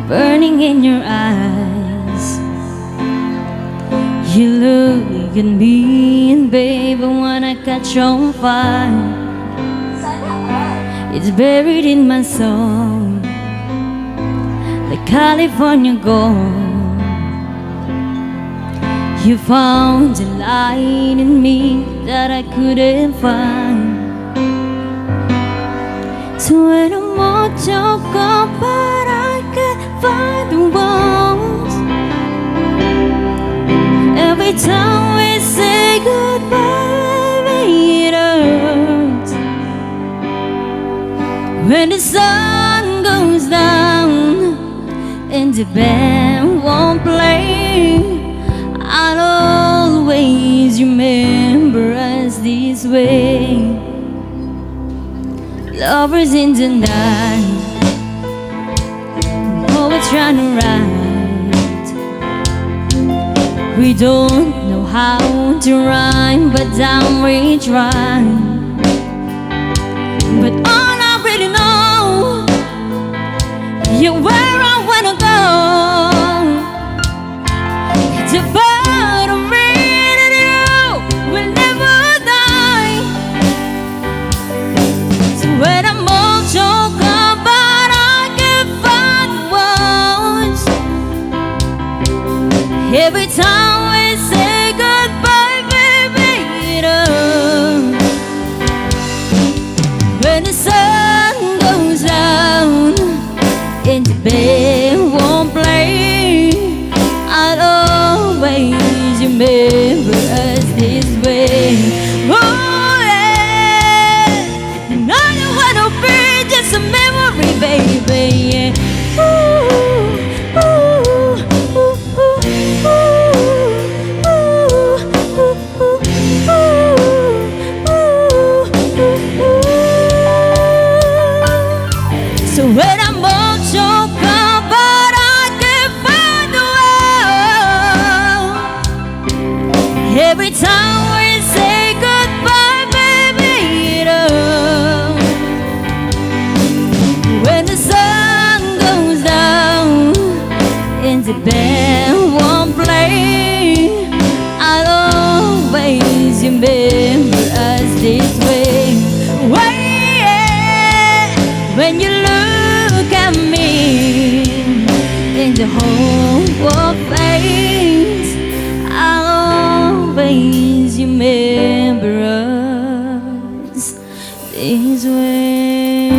burning in your eyes. You look at me and baby, when I catch on fire, it's buried in my soul like California gold. You found a light in me that I couldn't find. So when I'm all choked up, but I can't find the words. Every time we say goodbye, baby, it hurts. When the sun goes down and the band won't play, I'll always remember us this way. Lovers in the night, poets trying to write. We don't know how to rhyme, but damn we try. But all I really know, you're where I wanna go. It's about a man and you will never die. So when I'm all choked up, but I can't find words. Every time we say goodbye, baby, it hurts. When the sun goes down and the band won't play, I'll always remember us this way. Oh yeah, and I don't wanna be just a memory, baby. Yeah. Ooh, ooh, ooh, ooh, ooh, ooh, ooh, ooh, ooh. So when I'm all choked up, but I can't find the words. Every time we say goodbye, baby, it hurts. When the sun goes down and the band won't play, I'll always remember us this way. When you look at me in the whole world fades, I'll always remember us this way.